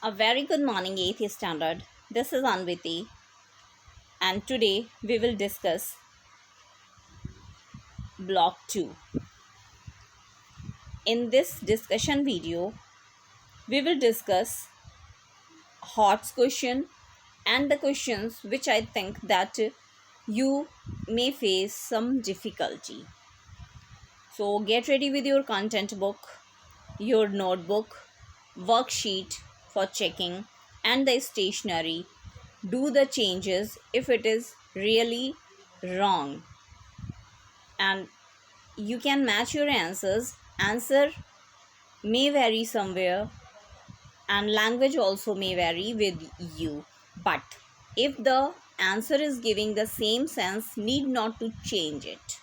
A very good morning, 8th standard. This is Anviti, and today we will discuss Block 2. In this discussion video, we will discuss HOTS question and the questions which I think that you may face some difficulty. So get ready with your content book, your notebook, worksheet for checking, and the stationery. Do the changes if it is really wrong, and you can match your answer may vary somewhere, and language also may vary with you, but if the answer is giving the same sense, need not to change it.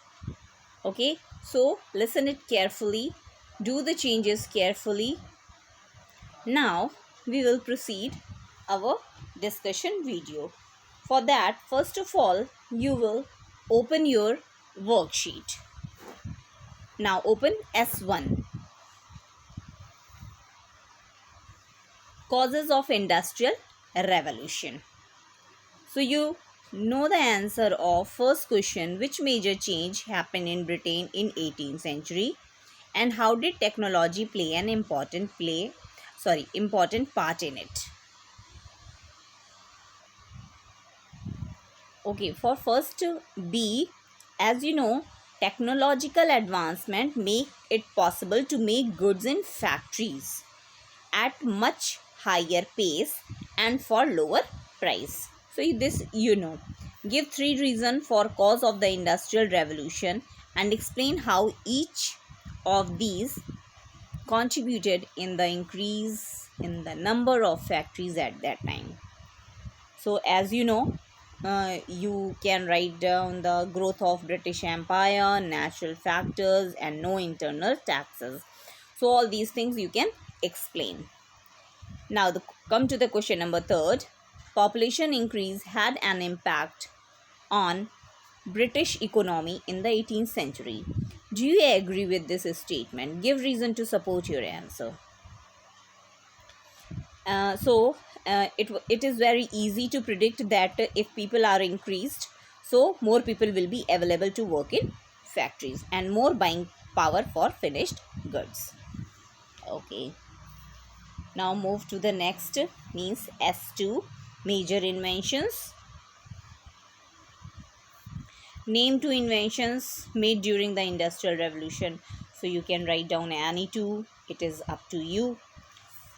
Okay, so listen it carefully, do the changes carefully. Now we will proceed our discussion video. For that, first of all, you will open your worksheet. Now open S1. Causes of Industrial Revolution. So you know the answer of first question, which major change happened in Britain in 18th century and how did technology play an important part in it. Okay, for first B, as you know, technological advancement make it possible to make goods in factories at much higher pace and for lower price. So this you know. Give 3 reasons for cause of the industrial revolution and explain how each of these contributed in the increase in the number of factories at that time. So as you know, you can write down the growth of British Empire, natural factors, and no internal taxes. So all these things you can explain. Now come to the question number 3. Population increase had an impact on British economy in the 18th century. Do you agree with this statement? Give reason to support your answer. It is very easy to predict that if people are increased, so more people will be available to work in factories and more buying power for finished goods. Okay, now move to the next, means S2, major inventions. Name 2 inventions made during the industrial revolution. So you can write down any 2, it is up to you.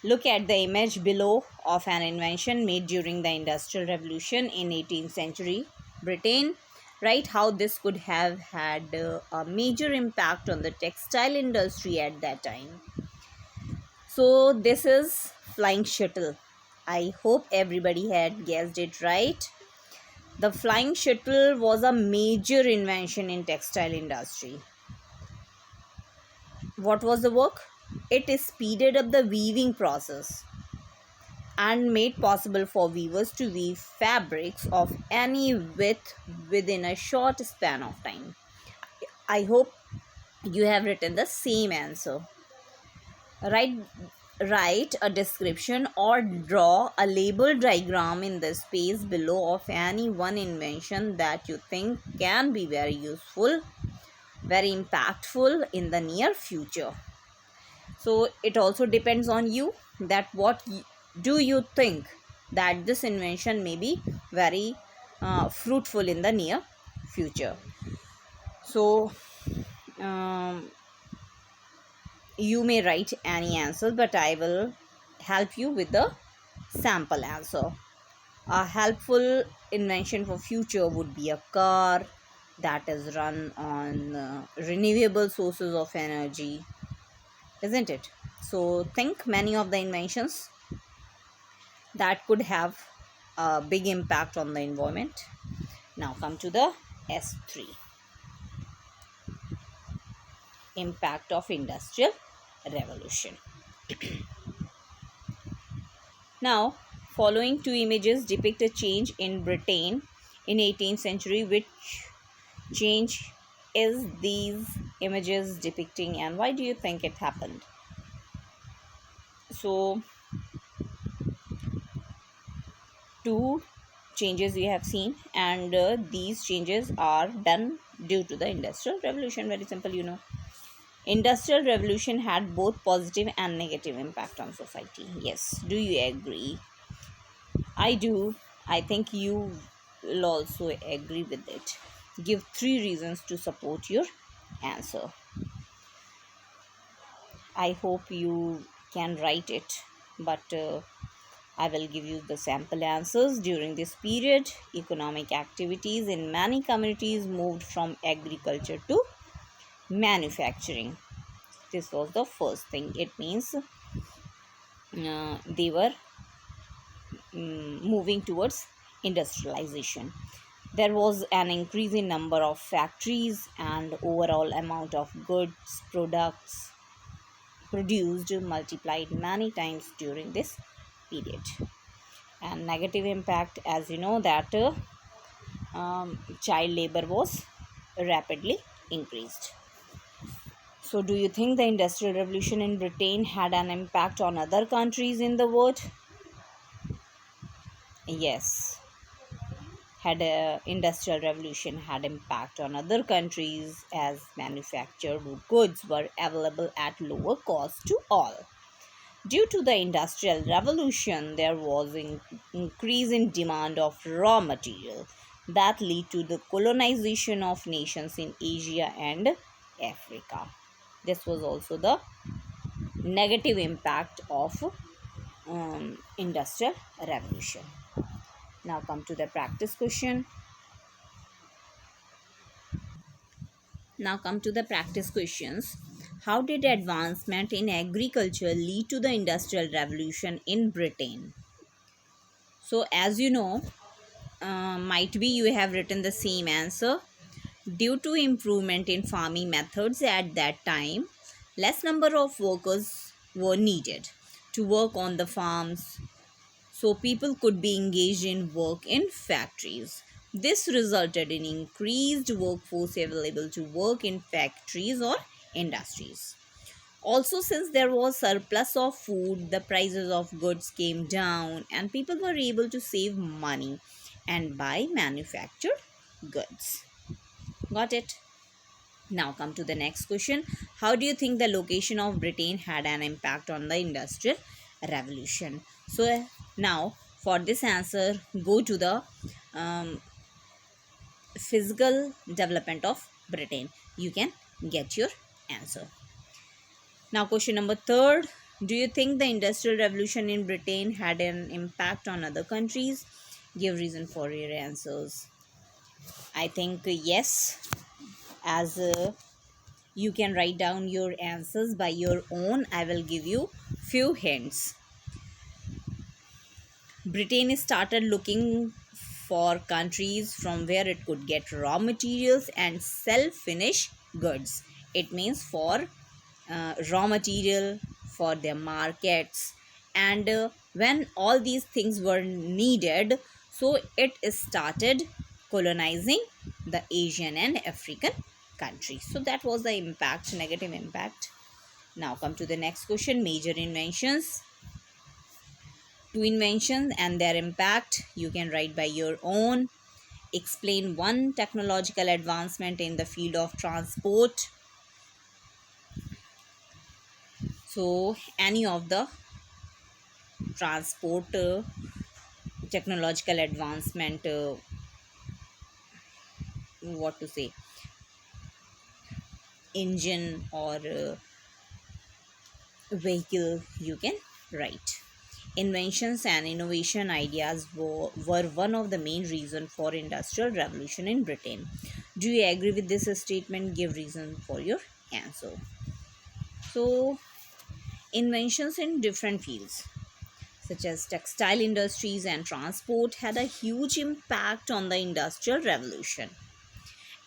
Look at the image below of an invention made during the Industrial Revolution in 18th century Britain. Write how this could have had a major impact on the textile industry at that time. So this is flying shuttle. I hope everybody had guessed it right. The flying shuttle was a major invention in textile industry. What was the work? It speeded up the weaving process and made possible for weavers to weave fabrics of any width within a short span of time. I hope you have written the same answer. Write a description or draw a label diagram in the space below of any one invention that you think can be very useful, very impactful in the near future. So it also depends on you that what do you think that this invention may be very fruitful in the near future. So you may write any answer, but I will help you with the sample answer. A helpful invention for future would be a car that is run on renewable sources of energy, isn't it? So think many of the inventions that could have a big impact on the environment. Now come to the S3, impact of industrial revolution. Now following 2 images depict a change in Britain in 18th century. Which change is these images depicting and why do you think it happened? So two changes we have seen, and these changes are done due to the industrial revolution. Very simple, Industrial revolution had both positive and negative impact on society. Yes, do you agree? I do. I think you will also agree with it. Give three reasons to support your answer. I hope you can write it, but I will give you the sample answers. During this period, economic activities in many communities moved from agriculture to manufacturing. This was the first thing. It means they were moving towards industrialization. There was an increase in number of factories and overall amount of goods products produced multiplied many times during this period. And negative impact, as you know, that child labor was rapidly increased. So do you think the industrial revolution in Britain had an impact on other countries in the world? Yes, had a industrial revolution had impact on other countries as manufactured goods were available at lower cost to all. Due to the industrial revolution, there was an increase in demand of raw material that led to the colonization of nations in Asia and Africa. This was also the negative impact of industrial revolution. Now come to the practice question. Now come to the practice questions. How did advancement in agriculture lead to the industrial revolution in Britain? So as you know, might be you have written the same answer. Due to improvement in farming methods at that time, less number of workers were needed to work on the farms, so people could be engaged in work in factories. This resulted in increased workforce available to work in factories or industries. Also, since there was surplus of food, the prices of goods came down and people were able to save money and buy manufactured goods. Got it? Now come to the next question. How do you think the location of Britain had an impact on the industrial revolution? So now for this answer, go to the physical development of Britain. You can get your answer. Now question number third. Do you think the industrial revolution in Britain had an impact on other countries? Give reason for your answers. I think yes, as you can write down your answers by your own. I will give you few hints. Britain started looking for countries from where it could get raw materials and sell finished goods. It means for raw material, for their markets, and when all these things were needed, so it started colonizing the Asian and African countries. So that was the impact, negative impact. Now come to the next question. Major inventions. Two inventions and their impact you can write by your own. Explain one technological advancement in the field of transport. So any of the transport technological advancement, what to say, engine or vehicle you can write. Inventions and innovation ideas were one of the main reasons for industrial revolution in Britain. Do you agree with this statement? Give reason for your answer. So inventions in different fields such as textile industries and transport had a huge impact on the industrial revolution.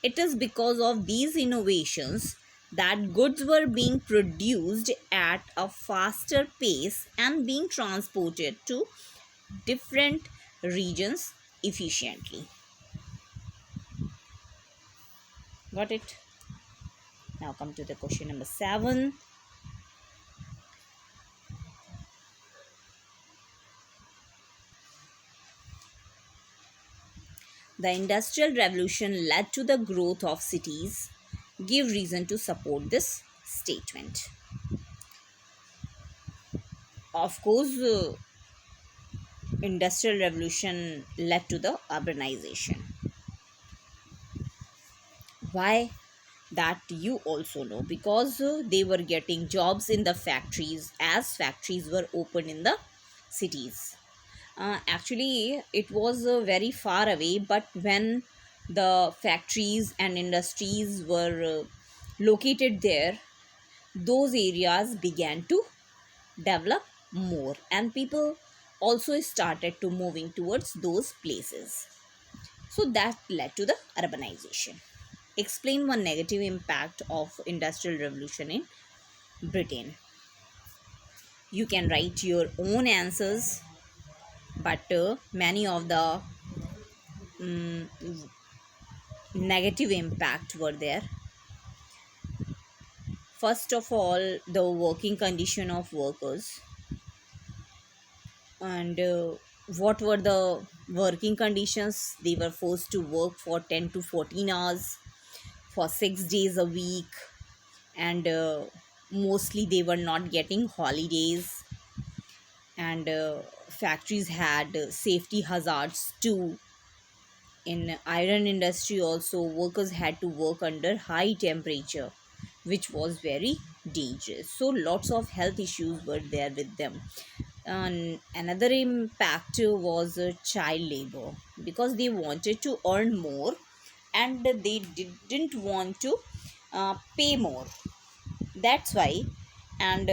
It is because of these innovations that goods were being produced at a faster pace and being transported to different regions efficiently. Got it? Now come to the question number 7. The Industrial Revolution led to the growth of cities, give reason to support this statement. Of course, Industrial Revolution led to the urbanization. Why? That you also know, because they were getting jobs in the factories as factories were opened in the cities. Actually, it was very far away, but when the factories and industries were located there, those areas began to develop more, and people also started to moving towards those places. So that led to the urbanization. Explain one negative impact of industrial revolution in Britain. You can write your own answers, but many of the mm, negative impact were there. First of all, the working condition of workers, and what were the working conditions? They were forced to work for 10 to 14 hours for 6 days a week, and mostly they were not getting holidays, and factories had safety hazards too. In iron industry also, workers had to work under high temperature, which was very dangerous, so lots of health issues were there with them. And another impact was child labor, because they wanted to earn more and they didn't want to pay more. That's why. And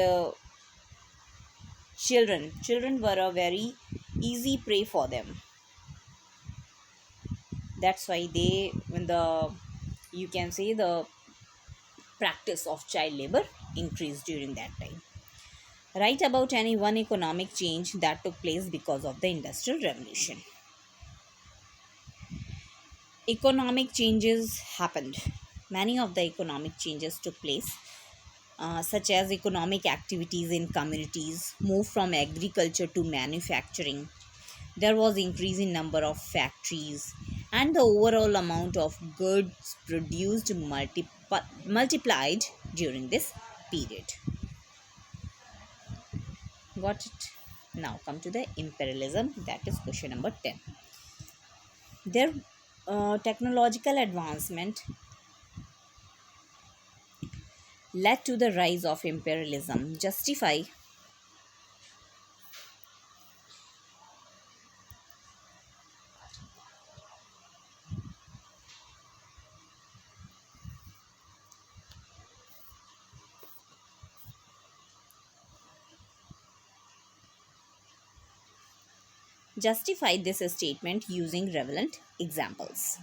children were a very easy prey for them. That's why they, when the, you can say, the practice of child labor increased during that time. Write about any one economic change that took place because of the industrial revolution. Economic changes happened. Many of the economic changes took place, such as economic activities in communities moved from agriculture to manufacturing. There was increase in number of factories, and the overall amount of goods produced multiplied during this period. Got it? Now come to the imperialism. That is question number 10. Their technological advancement led to the rise of imperialism. Justify. Justify this statement using relevant examples.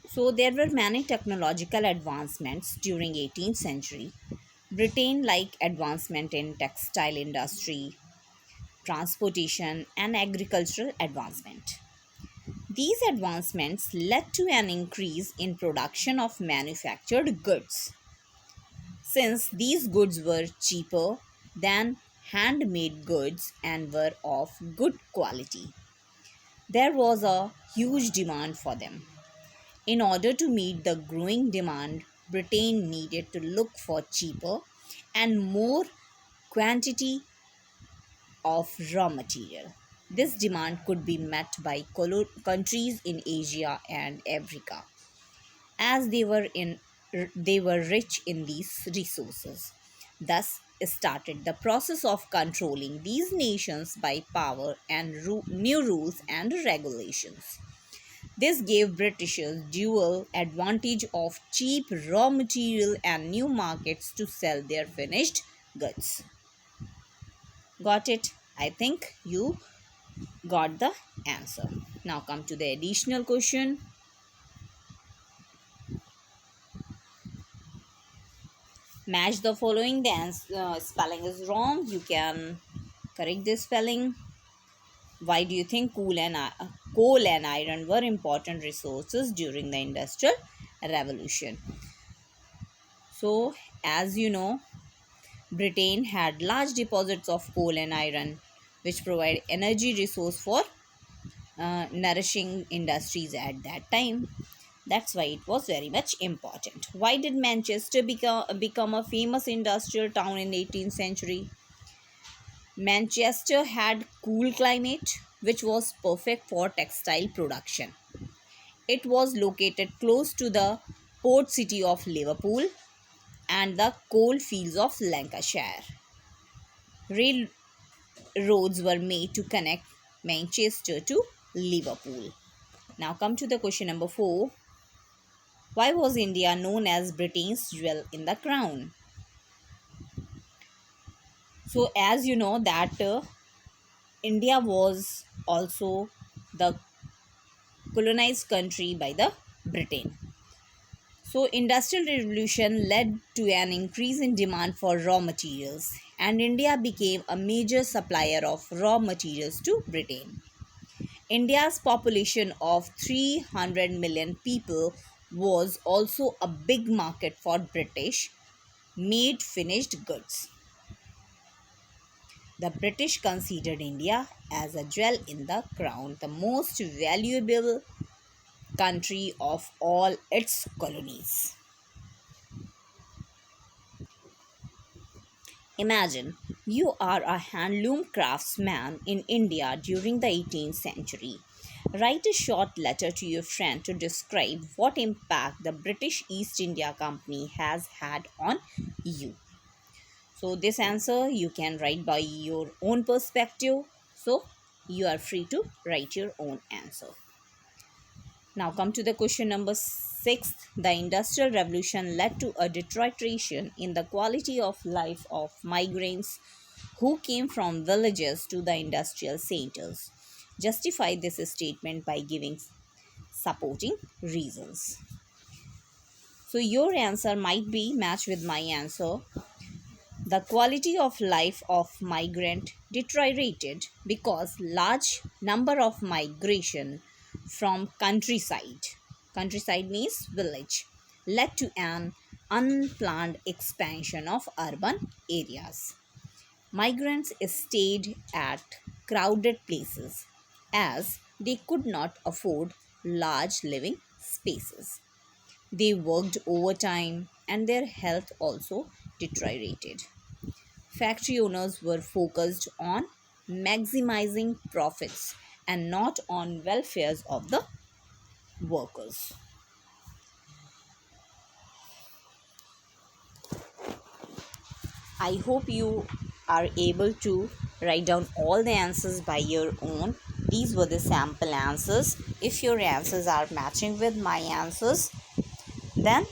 So there were many technological advancements during 18th century. Britain like advancement in textile industry, transportation and agricultural advancement. These advancements led to an increase in production of manufactured goods. Since these goods were cheaper than handmade goods and were of good quality, there was a huge demand for them. In order to meet the growing demand, Britain needed to look for cheaper and more quantity of raw material. This demand could be met by countries in Asia and Africa, as they were rich in these resources. Thus started the process of controlling these nations by power and new rules and regulations. This gave Britishers dual advantage of cheap raw material and new markets to sell their finished goods. Got it? I think you got the answer. Now come to the additional question. Match the following. The spelling is wrong. You can correct this spelling. Why do you think coal and iron were important resources during the Industrial Revolution? So, as you know, Britain had large deposits of coal and iron, which provide energy resource for nourishing industries at that time. That's why it was very much important. Why did Manchester become a famous industrial town in 18th century? Manchester had cool climate which was perfect for textile production. It was located close to the port city of Liverpool and the coal fields of Lancashire. Railroads were made to connect Manchester to Liverpool. Now come to the question number 4. Why was India known as Britain's jewel in the crown? So as you know that India was also the colonized country by the Britain. So industrial revolution led to an increase in demand for raw materials, and India became a major supplier of raw materials to Britain. India's population of 300 million people was also a big market for British made finished goods. The British considered India as a jewel in the crown, the most valuable country of all its colonies. Imagine you are a handloom craftsman in India during the 18th century. Write a short letter to your friend to describe what impact the British East India Company has had on you. So this answer you can write by your own perspective. So you are free to write your own answer. Now come to the question number 6. The Industrial Revolution led to a deterioration in the quality of life of migrants who came from villages to the industrial centers. Justify this statement by giving supporting reasons. So your answer might be matched with my answer. The quality of life of migrant deteriorated because large number of migration from countryside means village, led to an unplanned expansion of urban areas. Migrants stayed at crowded places as they could not afford large living spaces. They worked overtime and their health also deteriorated. Factory owners were focused on maximizing profits and not on welfares of the workers. I hope you are able to write down all the answers by your own. These were the sample answers. If your answers are matching with my answers, then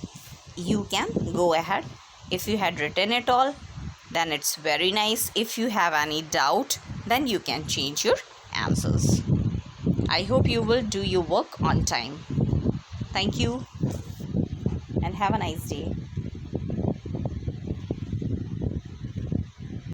you can go ahead. If you had written it all, then it's very nice. If you have any doubt, then you can change your answers. I hope you will do your work on time. Thank you and have a nice day.